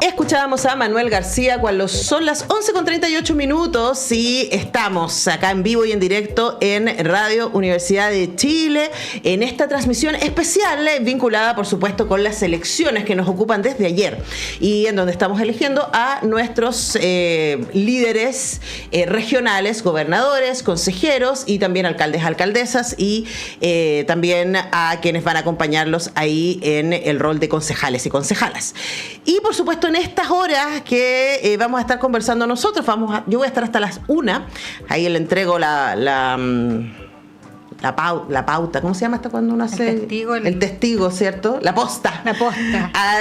Escuchábamos a Manuel García cuando son las 11:38 y estamos acá en vivo y en directo en Radio Universidad de Chile en esta transmisión especial vinculada por supuesto con las elecciones que nos ocupan desde ayer y en donde estamos eligiendo a nuestros líderes regionales, gobernadores, consejeros y también alcaldes, alcaldesas y también a quienes van a acompañarlos ahí en el rol de concejales y concejalas. Y por supuesto en estas horas que vamos a estar conversando nosotros, yo voy a estar hasta las 1, ahí le entrego la pauta, ¿cómo se llama esto cuando uno hace? El testigo, ¿cierto? La posta. A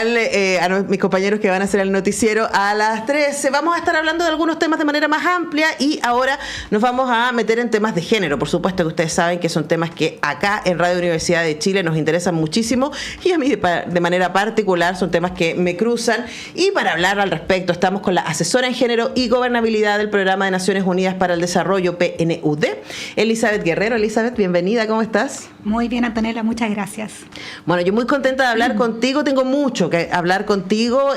mis compañeros que van a hacer el noticiero a las 13. Vamos a estar hablando de algunos temas de manera más amplia y ahora nos vamos a meter en temas de género. Por supuesto que ustedes saben que son temas que acá en Radio Universidad de Chile nos interesan muchísimo y a mí de manera particular son temas que me cruzan. Y para hablar al respecto estamos con la asesora en género y gobernabilidad del Programa de Naciones Unidas para el Desarrollo, PNUD, Elizabeth Guerrero. Elizabeth, bienvenida, ¿cómo estás? Muy bien, Antonella, muchas gracias. Bueno, yo muy contenta de hablar contigo, tengo mucho que hablar contigo,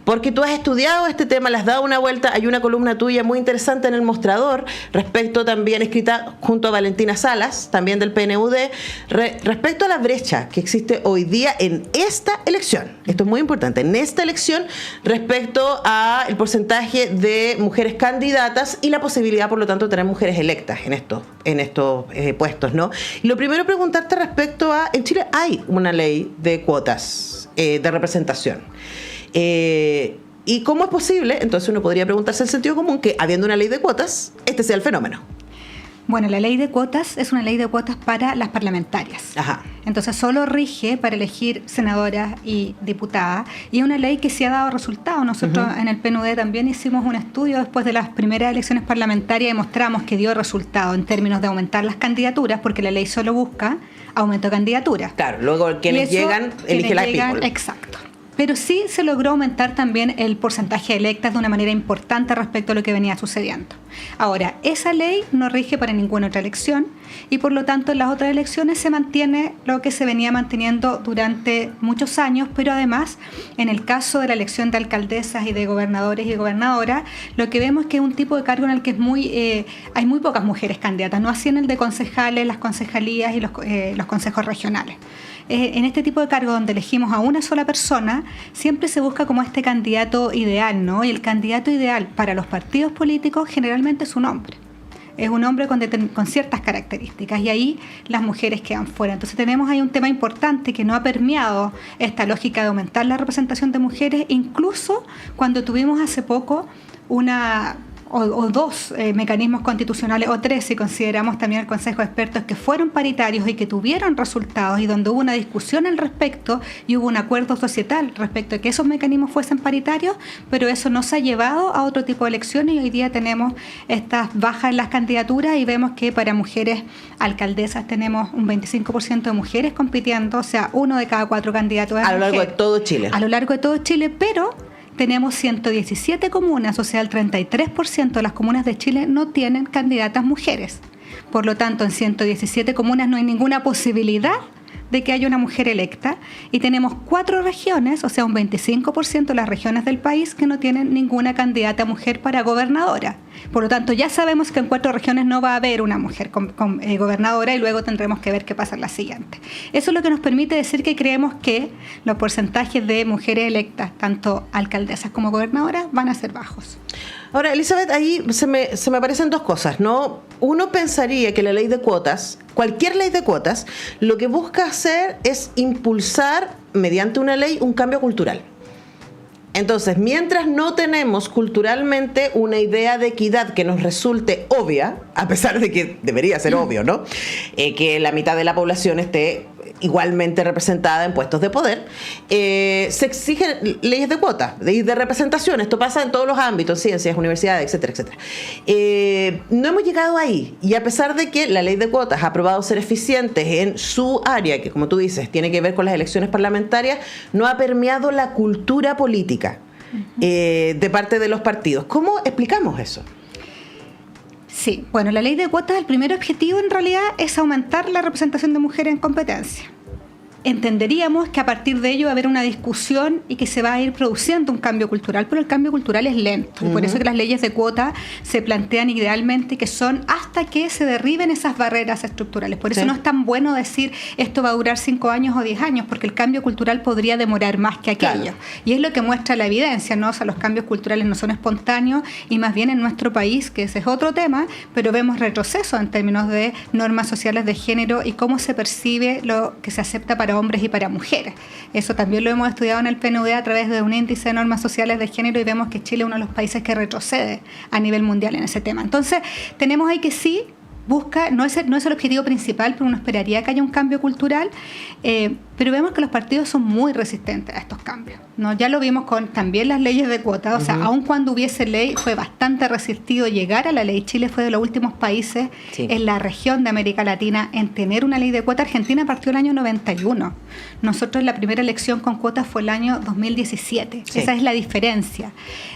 porque tú has estudiado este tema, le has dado una vuelta, hay una columna tuya muy interesante en El Mostrador, respecto también, escrita junto a Valentina Salas, también del PNUD, respecto a la brecha que existe hoy día en esta elección, esto es muy importante, en esta elección, respecto al porcentaje de mujeres candidatas y la posibilidad, por lo tanto, de tener mujeres electas en estos puestos, ¿no? Y lo primero preguntarte respecto a, en Chile hay una ley de cuotas de representación. ¿Y cómo es posible? Entonces uno podría preguntarse el sentido común que habiendo una ley de cuotas, este sea el fenómeno. Bueno, la ley de cuotas es una ley de cuotas para las parlamentarias. Ajá. Entonces solo rige para elegir senadoras y diputadas y es una ley que sí ha dado resultados. Nosotros en el PNUD también hicimos un estudio después de las primeras elecciones parlamentarias y mostramos que dio resultado en términos de aumentar las candidaturas porque la ley solo busca aumento de candidaturas. Claro, luego quienes llegan, elige la people. Exacto. Pero sí se logró aumentar también el porcentaje de electas de una manera importante respecto a lo que venía sucediendo. Ahora, esa ley no rige para ninguna otra elección y por lo tanto en las otras elecciones se mantiene lo que se venía manteniendo durante muchos años, pero además en el caso de la elección de alcaldesas y de gobernadores y gobernadoras, lo que vemos es que es un tipo de cargo en el que hay muy pocas mujeres candidatas, no así en el de concejales, las concejalías y los consejos regionales. En este tipo de cargo donde elegimos a una sola persona, siempre se busca como este candidato ideal, ¿no? Y el candidato ideal para los partidos políticos generalmente es un hombre. Es un hombre con ciertas características y ahí las mujeres quedan fuera. Entonces tenemos ahí un tema importante que no ha permeado esta lógica de aumentar la representación de mujeres, incluso cuando tuvimos hace poco dos mecanismos constitucionales, o tres si consideramos también el Consejo de Expertos, que fueron paritarios y que tuvieron resultados y donde hubo una discusión al respecto y hubo un acuerdo societal respecto a que esos mecanismos fuesen paritarios, pero eso no se ha llevado a otro tipo de elecciones y hoy día tenemos estas bajas en las candidaturas y vemos que para mujeres alcaldesas tenemos un 25% de mujeres compitiendo, o sea, 1 de cada 4 candidatos es mujer. A lo largo de todo Chile. A lo largo de todo Chile, pero tenemos 117 comunas, o sea, el 33% de las comunas de Chile no tienen candidatas mujeres. Por lo tanto, en 117 comunas no hay ninguna posibilidad de que haya una mujer electa y tenemos 4 regiones, o sea, un 25% de las regiones del país que no tienen ninguna candidata mujer para gobernadora. Por lo tanto, ya sabemos que en 4 regiones no va a haber una mujer gobernadora y luego tendremos que ver qué pasa en la siguiente. Eso es lo que nos permite decir que creemos que los porcentajes de mujeres electas, tanto alcaldesas como gobernadoras, van a ser bajos. Ahora, Elizabeth, ahí se me aparecen dos cosas, ¿no? Uno pensaría que la ley de cuotas, cualquier ley de cuotas, lo que busca hacer es impulsar, mediante una ley, un cambio cultural. Entonces, mientras no tenemos culturalmente una idea de equidad que nos resulte obvia, a pesar de que debería ser obvio, ¿no? Que la mitad de la población esté igualmente representada en puestos de poder, se exigen leyes de cuota, leyes de representación. Esto pasa en todos los ámbitos, ciencias, universidades, etcétera, etcétera. No hemos llegado ahí, y a pesar de que la ley de cuotas ha probado ser eficiente en su área, que como tú dices, tiene que ver con las elecciones parlamentarias, no ha permeado la cultura política de parte de los partidos. ¿Cómo explicamos eso? Sí, bueno, la ley de cuotas, el primer objetivo en realidad es aumentar la representación de mujeres en competencia. entenderíamos que a partir de ello va a haber una discusión y que se va a ir produciendo un cambio cultural, pero el cambio cultural es lento. Y por eso que las leyes de cuota se plantean idealmente que son hasta que se derriben esas barreras estructurales. Por eso no es tan bueno decir esto va a durar 5 años o 10 años, porque el cambio cultural podría demorar más que aquello. Claro. Y es lo que muestra la evidencia, ¿no? O sea, los cambios culturales no son espontáneos y más bien en nuestro país, que ese es otro tema, pero vemos retroceso en términos de normas sociales de género y cómo se percibe lo que se acepta para hombres y para mujeres. Eso también lo hemos estudiado en el PNUD a través de un índice de normas sociales de género y vemos que Chile es uno de los países que retrocede a nivel mundial en ese tema. Entonces, tenemos ahí que sí, busca, no es el objetivo principal, pero uno esperaría que haya un cambio cultural, pero vemos que los partidos son muy resistentes a estos cambios, ¿no? Ya lo vimos con también las leyes de cuota, o sea, aun cuando hubiese ley, fue bastante resistido llegar a la ley. Chile fue de los últimos países en la región de América Latina en tener una ley de cuota. Argentina partió el año 91. Nosotros la primera elección con cuotas fue el año 2017. Sí. Esa es la diferencia.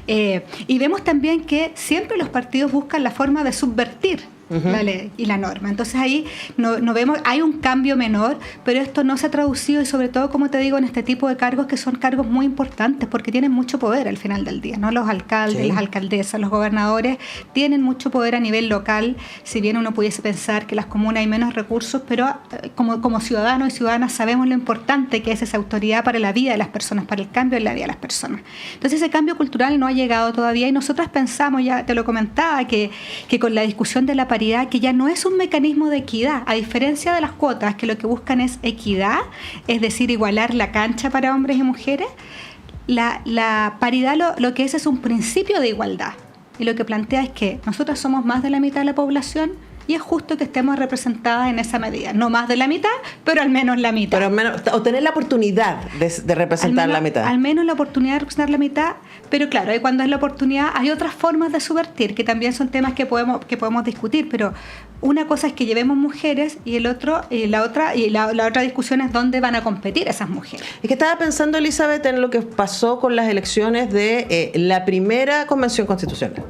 Y vemos también que siempre los partidos buscan la forma de subvertir la ley y la norma. Entonces ahí no vemos, hay un cambio menor, pero esto no se ha traducido y sobre todo, como te digo, en este tipo de cargos que son cargos muy importantes porque tienen mucho poder al final del día, ¿no? Los alcaldes, las alcaldesas, los gobernadores tienen mucho poder a nivel local, si bien uno pudiese pensar que las comunas hay menos recursos, pero como ciudadanos y ciudadanas sabemos lo importante que es esa autoridad para la vida de las personas, para el cambio en la vida de las personas. Entonces ese cambio cultural no ha llegado todavía y nosotras pensamos, ya te lo comentaba, que con la discusión de la paridad, que ya no es un mecanismo de equidad, a diferencia de las cuotas, que lo que buscan es equidad, es decir, igualar la cancha para hombres y mujeres. La paridad lo que es un principio de igualdad, y lo que plantea es que nosotras somos más de la mitad de la población y es justo que estemos representadas en esa medida. No más de la mitad, pero al menos la mitad. Pero al menos, o tener la oportunidad de representar la mitad. Al menos la oportunidad de representar la mitad, pero claro, cuando es la oportunidad hay otras formas de subvertir, que también son temas que podemos discutir, pero una cosa es que llevemos mujeres y la otra discusión es dónde van a competir esas mujeres. Es que estaba pensando, Elizabeth, en lo que pasó con las elecciones de la primera convención constitucional,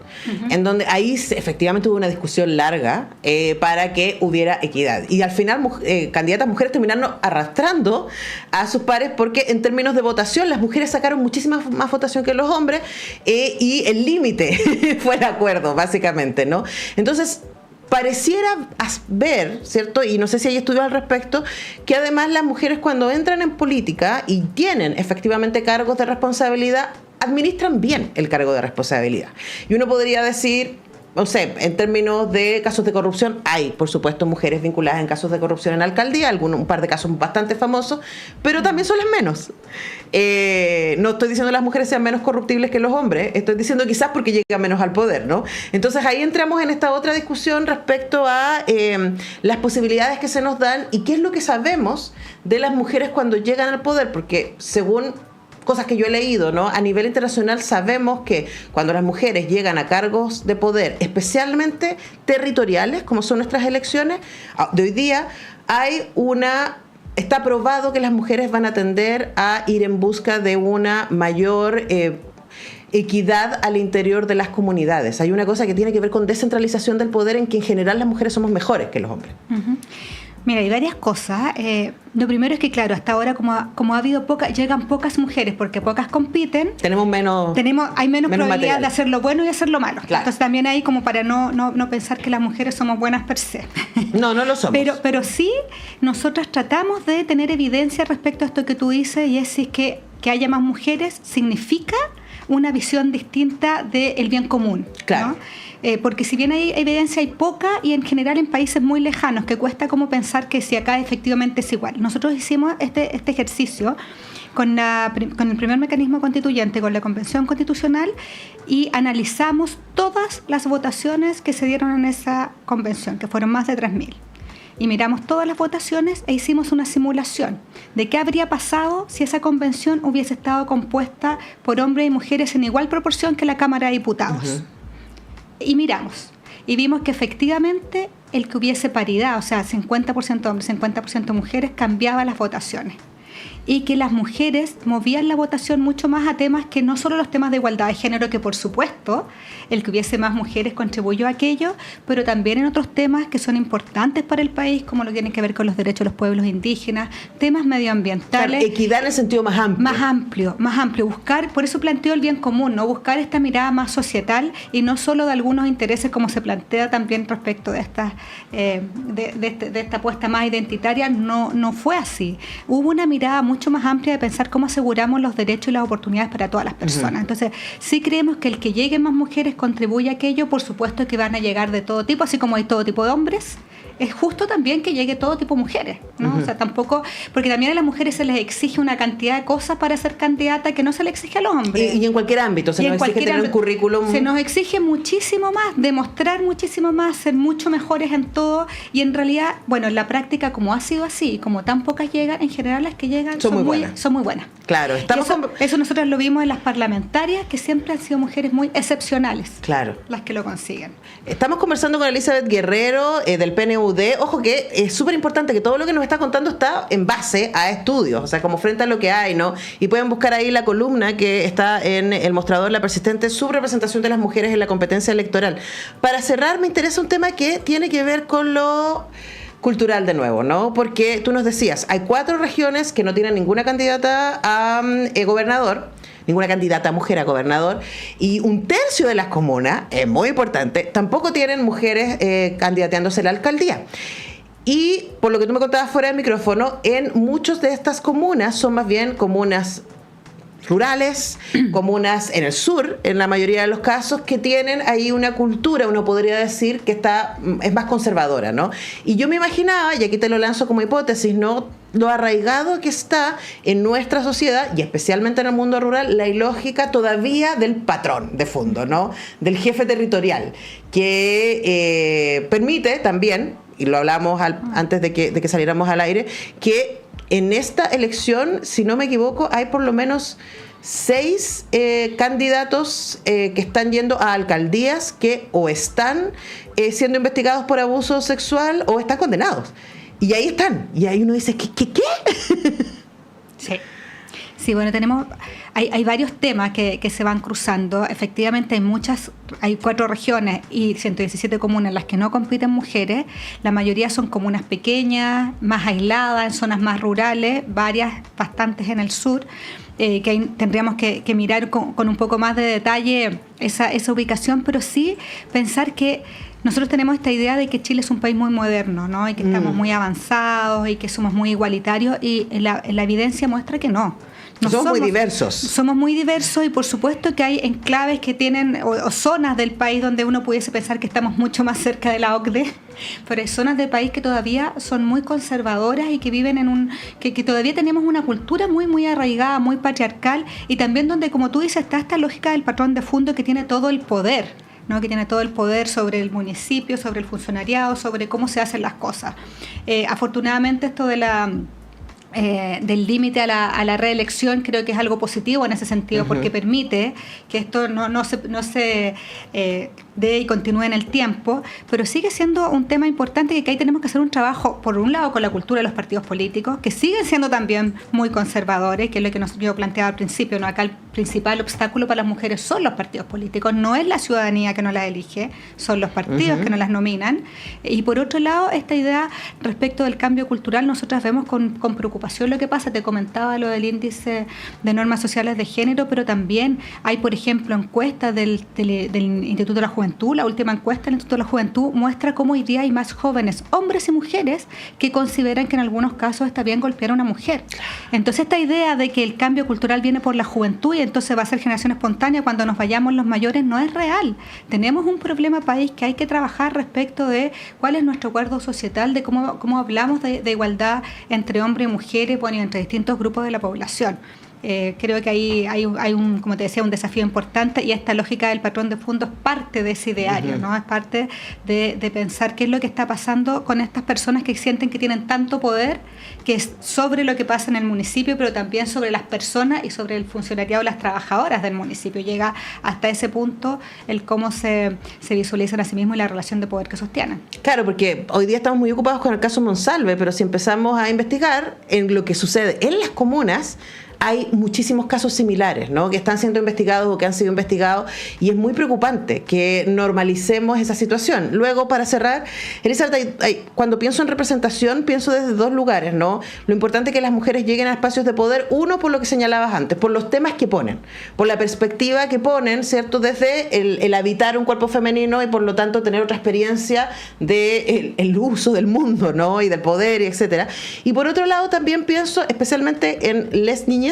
en donde ahí efectivamente hubo una discusión larga para que hubiera equidad. Y al final candidatas mujeres terminaron arrastrando a sus pares porque en términos de votación las mujeres sacaron muchísima más votación que los hombres y el límite fue el acuerdo, básicamente, ¿no? Entonces, pareciera ver, ¿cierto? Y no sé si hay estudios al respecto, que además las mujeres cuando entran en política y tienen efectivamente cargos de responsabilidad, administran bien el cargo de responsabilidad. Y uno podría decir, no sé, en términos de casos de corrupción, hay, por supuesto, mujeres vinculadas en casos de corrupción en alcaldía, un par de casos bastante famosos, pero también son las menos. No estoy diciendo que las mujeres sean menos corruptibles que los hombres, estoy diciendo quizás porque llegan menos al poder, ¿no? Entonces ahí entramos en esta otra discusión respecto a las posibilidades que se nos dan y qué es lo que sabemos de las mujeres cuando llegan al poder, porque según cosas que yo he leído, ¿no? A nivel internacional sabemos que cuando las mujeres llegan a cargos de poder, especialmente territoriales, como son nuestras elecciones de hoy día, está probado que las mujeres van a tender a ir en busca de una mayor equidad al interior de las comunidades. Hay una cosa que tiene que ver con descentralización del poder, en que en general las mujeres somos mejores que los hombres. Mira, hay varias cosas. Lo primero es que, claro, hasta ahora como ha habido llegan pocas mujeres porque pocas compiten. Hay menos probabilidad material de hacer lo bueno y hacer lo malo. Claro. Entonces también hay como para no pensar que las mujeres somos buenas per se. No lo somos. Pero sí, nosotras tratamos de tener evidencia respecto a esto que tú dices, y es si es que haya más mujeres significa una visión distinta del bien común. Claro. ¿No? Porque si bien hay evidencia, hay poca, y en general en países muy lejanos, que cuesta como pensar que si acá efectivamente es igual. Nosotros hicimos este ejercicio con el primer mecanismo constituyente, con la Convención Constitucional, y analizamos todas las votaciones que se dieron en esa convención, que fueron más de 3.000. Y miramos todas las votaciones e hicimos una simulación de qué habría pasado si esa convención hubiese estado compuesta por hombres y mujeres en igual proporción que la Cámara de Diputados. Y miramos, y vimos que efectivamente el que hubiese paridad, o sea, 50% hombres, 50% mujeres, cambiaba las votaciones. y que las mujeres movían la votación mucho más a temas que no solo los temas de igualdad de género, que por supuesto el que hubiese más mujeres contribuyó a aquello, pero también en otros temas que son importantes para el país, como lo que tiene que ver con los derechos de los pueblos indígenas, temas medioambientales. Claro, equidad en el sentido más amplio. Más amplio. Buscar, por eso planteo el bien común, ¿no? Buscar esta mirada más societal y no solo de algunos intereses, como se plantea también respecto de esta, de esta apuesta más identitaria. No fue así. Hubo una mirada mucho más amplia de pensar cómo aseguramos los derechos y las oportunidades para todas las personas. Entonces, sí creemos que el que lleguen más mujeres contribuye a aquello. Por supuesto que van a llegar de todo tipo, así como hay todo tipo de hombres. Es justo también que llegue todo tipo de mujeres, ¿no? O sea, tampoco, porque también a las mujeres se les exige una cantidad de cosas para ser candidata que no se le exige a los hombres. Y en cualquier ámbito, se nos exige tener un currículum. Se nos exige muchísimo más, demostrar muchísimo más, ser mucho mejores en todo, y en realidad, bueno, en la práctica, como ha sido así, como tan pocas llegan, en general las que llegan son muy buenas. Claro, eso nosotros lo vimos en las parlamentarias, que siempre han sido mujeres muy excepcionales. Claro. Las que lo consiguen. Estamos conversando con Elizabeth Guerrero, del PNUD. Ojo que es súper importante que todo lo que nos está contando está en base a estudios, o sea, como frente a lo que hay, ¿no? Y pueden buscar ahí la columna que está en El Mostrador, la persistente subrepresentación de las mujeres en la competencia electoral. Para cerrar, me interesa un tema que tiene que ver con lo cultural de nuevo, ¿no? Porque tú nos decías, hay 4 regiones que no tienen ninguna candidata a gobernador, ninguna candidata mujer a gobernador, y 1/3 de las comunas, es muy importante, tampoco tienen mujeres candidateándose a la alcaldía. Y por lo que tú me contabas fuera del micrófono, en muchas de estas comunas son más bien comunas rurales, comunas en el sur, en la mayoría de los casos, que tienen ahí una cultura, uno podría decir, que es más conservadora, ¿no? Y yo me imaginaba, y aquí te lo lanzo como hipótesis, ¿no?, lo arraigado que está en nuestra sociedad, y especialmente en el mundo rural, la ilógica todavía del patrón de fondo, ¿no?, del jefe territorial, que permite también, y lo hablamos antes de que saliéramos al aire, que en esta elección, si no me equivoco, hay por lo menos 6 candidatos que están yendo a alcaldías que o están siendo investigados por abuso sexual o están condenados. Y ahí están. Y ahí uno dice, ¿qué? Sí. Sí, bueno, hay varios temas que se van cruzando. Efectivamente, hay 4 regiones y 117 comunas en las que no compiten mujeres. La mayoría son comunas pequeñas, más aisladas, en zonas más rurales, bastantes en el sur, que ahí tendríamos que mirar con un poco más de detalle esa ubicación, pero sí pensar que nosotros tenemos esta idea de que Chile es un país muy moderno, ¿no? Y que estamos muy avanzados y que somos muy igualitarios, y la evidencia muestra que no. Somos muy diversos. Somos muy diversos, y por supuesto que hay enclaves que tienen, o zonas del país donde uno pudiese pensar que estamos mucho más cerca de la OCDE, pero hay zonas del país que todavía son muy conservadoras y que viven que todavía tenemos una cultura muy, muy arraigada, muy patriarcal, y también donde, como tú dices, está esta lógica del patrón de fondo que tiene todo el poder, ¿no? Que tiene todo el poder sobre el municipio, sobre el funcionariado, sobre cómo se hacen las cosas. Afortunadamente, esto del límite a la reelección creo que es algo positivo en ese sentido, porque permite que esto no se dé y continúe en el tiempo, pero sigue siendo un tema importante, que ahí tenemos que hacer un trabajo, por un lado, con la cultura de los partidos políticos, que siguen siendo también muy conservadores, que es lo que yo planteaba al principio, ¿no? Acá el principal obstáculo para las mujeres son los partidos políticos, no es la ciudadanía que no las elige, son los partidos que no las nominan. Y por otro lado, esta idea respecto del cambio cultural, nosotras vemos con preocupación lo que pasa. Te comentaba lo del índice de normas sociales de género, pero también hay, por ejemplo, encuestas del Instituto de la Juventud. La última encuesta del Instituto de la Juventud muestra cómo hoy día hay más jóvenes, hombres y mujeres, que consideran que en algunos casos está bien golpear a una mujer. Entonces, esta idea de que el cambio cultural viene por la juventud y entonces va a ser generación espontánea cuando nos vayamos los mayores no es real. Tenemos un problema país que hay que trabajar respecto de cuál es nuestro acuerdo societal, de cómo hablamos de igualdad entre hombre y mujer, bueno, y entre distintos grupos de la población. Creo que ahí hay un, como te decía, un desafío importante, y esta lógica del patrón de fondo es parte de ese ideario, ¿no? Es parte de pensar qué es lo que está pasando con estas personas que sienten que tienen tanto poder, que es sobre lo que pasa en el municipio, pero también sobre las personas y sobre el funcionariado, las trabajadoras del municipio. Llega hasta ese punto el cómo se visualizan a sí mismos y la relación de poder que sostienen. Claro, porque hoy día estamos muy ocupados con el caso Monsalve, pero si empezamos a investigar en lo que sucede en las comunas, hay muchísimos casos similares, ¿no? Que están siendo investigados o que han sido investigados, y es muy preocupante que normalicemos esa situación. Luego, para cerrar, Elizabeth, cuando pienso en representación, pienso desde dos lugares, ¿no? Lo importante es que las mujeres lleguen a espacios de poder, uno, por lo que señalabas antes, por los temas que ponen, por la perspectiva que ponen, ¿cierto? Desde el habitar un cuerpo femenino y por lo tanto tener otra experiencia de el uso del mundo, ¿no? Y del poder, y etcétera. Y por otro lado, también pienso especialmente en les niñas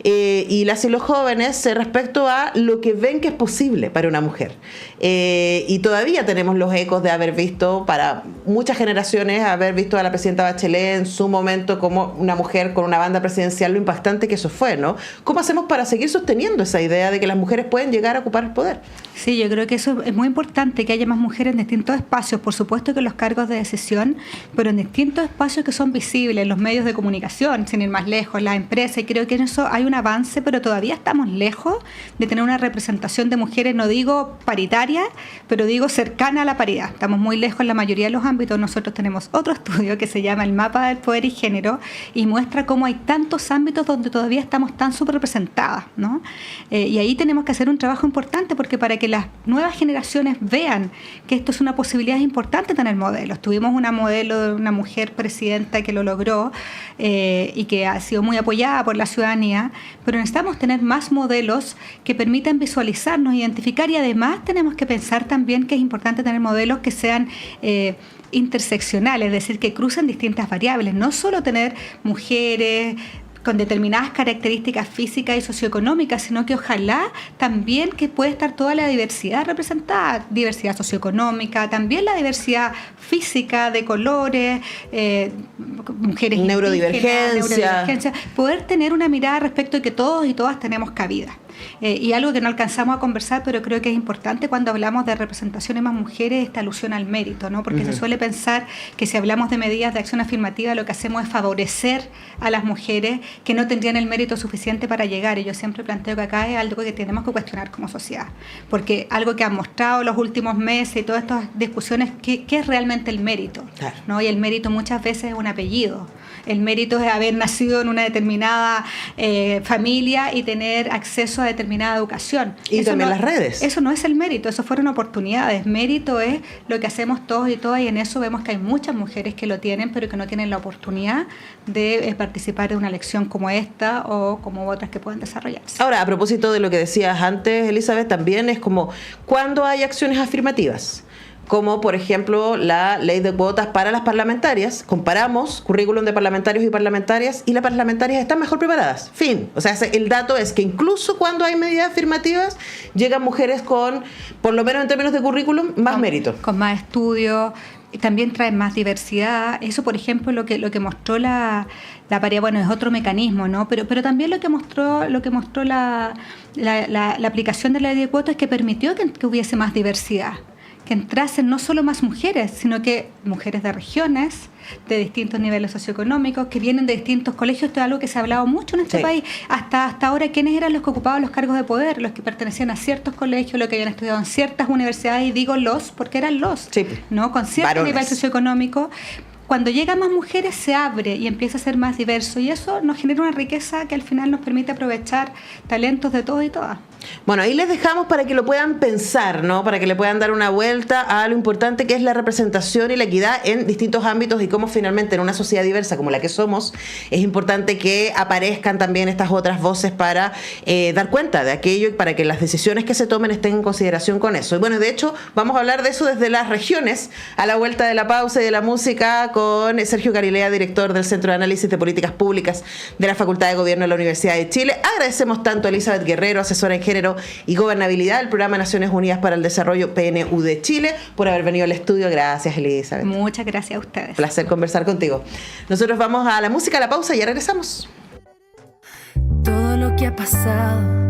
y las y los jóvenes respecto a lo que ven que es posible para una mujer. Y todavía tenemos los ecos de haber visto, para muchas generaciones, haber visto a la presidenta Bachelet en su momento como una mujer con una banda presidencial, lo impactante que eso fue, ¿no? ¿Cómo hacemos para seguir sosteniendo esa idea de que las mujeres pueden llegar a ocupar el poder? Sí, yo creo que eso es muy importante, que haya más mujeres en distintos espacios, por supuesto que en los cargos de decisión, pero en distintos espacios que son visibles, los medios de comunicación, sin ir más lejos, las empresas, y creo que en eso hay un avance, pero todavía estamos lejos de tener una representación de mujeres, no digo paritaria, pero digo cercana a la paridad. Estamos muy lejos en la mayoría de los ámbitos. Nosotros tenemos otro estudio que se llama el Mapa del Poder y Género, y muestra cómo hay tantos ámbitos donde todavía estamos tan subrepresentadas, ¿no? Y ahí tenemos que hacer un trabajo importante, porque para que las nuevas generaciones vean que esto es una posibilidad, es importante tener modelos. Tuvimos una modelo de una mujer presidenta que lo logró, y que ha sido muy apoyada por la ciudadanía, pero necesitamos tener más modelos que permitan visualizarnos, identificar, y además tenemos que pensar también que es importante tener modelos que sean interseccionales, es decir, que crucen distintas variables, no solo tener mujeres con determinadas características físicas y socioeconómicas, sino que ojalá también que pueda estar toda la diversidad representada, diversidad socioeconómica, también la diversidad física de colores, mujeres neurodivergencia, poder tener una mirada respecto de que todos y todas tenemos cabida. Y algo que no alcanzamos a conversar, pero creo que es importante cuando hablamos de representación de más mujeres, esta alusión al mérito, ¿no? Porque se suele pensar que si hablamos de medidas de acción afirmativa, lo que hacemos es favorecer a las mujeres que no tendrían el mérito suficiente para llegar. Y yo siempre planteo que acá es algo que tenemos que cuestionar como sociedad, porque algo que han mostrado los últimos meses y todas estas discusiones, ¿qué es realmente el mérito? Claro. ¿No? Y el mérito muchas veces es un apellido. El mérito es haber nacido en una determinada familia y tener acceso a determinada educación. Y eso también las redes. Eso no es el mérito, eso fueron oportunidades. Mérito es lo que hacemos todos y todas, y en eso vemos que hay muchas mujeres que lo tienen, pero que no tienen la oportunidad de participar de una elección como esta o como otras que puedan desarrollarse. Ahora, a propósito de lo que decías antes, Elizabeth, también es como cuando hay acciones afirmativas, como por ejemplo la ley de cuotas para las parlamentarias, comparamos currículum de parlamentarios y parlamentarias, y las parlamentarias están mejor preparadas. Fin. O sea, el dato es que incluso cuando hay medidas afirmativas, llegan mujeres con, por lo menos en términos de currículum, más mérito. Con más estudios, también traen más diversidad. Eso, por ejemplo, lo que mostró la paridad, bueno, es otro mecanismo, ¿no? Pero también lo que mostró la aplicación de la ley de cuotas es que permitió que hubiese más diversidad, que entrasen no solo más mujeres, sino que mujeres de regiones, de distintos niveles socioeconómicos, que vienen de distintos colegios. Esto es algo que se ha hablado mucho en este país. Hasta ahora, ¿quiénes eran los que ocupaban los cargos de poder? Los que pertenecían a ciertos colegios, los que habían estudiado en ciertas universidades, y digo los porque eran los, ¿no? Con cierto nivel socioeconómico. Cuando llegan más mujeres se abre y empieza a ser más diverso, y eso nos genera una riqueza que al final nos permite aprovechar talentos de todos y todas. Bueno, ahí les dejamos para que lo puedan pensar, ¿no? Para que le puedan dar una vuelta a lo importante que es la representación y la equidad en distintos ámbitos, y cómo finalmente en una sociedad diversa como la que somos es importante que aparezcan también estas otras voces para dar cuenta de aquello y para que las decisiones que se tomen estén en consideración con eso. Y bueno, de hecho vamos a hablar de eso desde las regiones a la vuelta de la pausa y de la música con Sergio Carilea, director del Centro de Análisis de Políticas Públicas de la Facultad de Gobierno de la Universidad de Chile. Agradecemos tanto a Elizabeth Guerrero, asesora en Género y Gobernabilidad del Programa Naciones Unidas para el Desarrollo PNU de Chile, por haber venido al estudio. Gracias, Elizabeth. Muchas gracias a ustedes. Placer conversar contigo. Nosotros vamos a la música, a la pausa, y ya regresamos. Todo lo lo que ha pasado.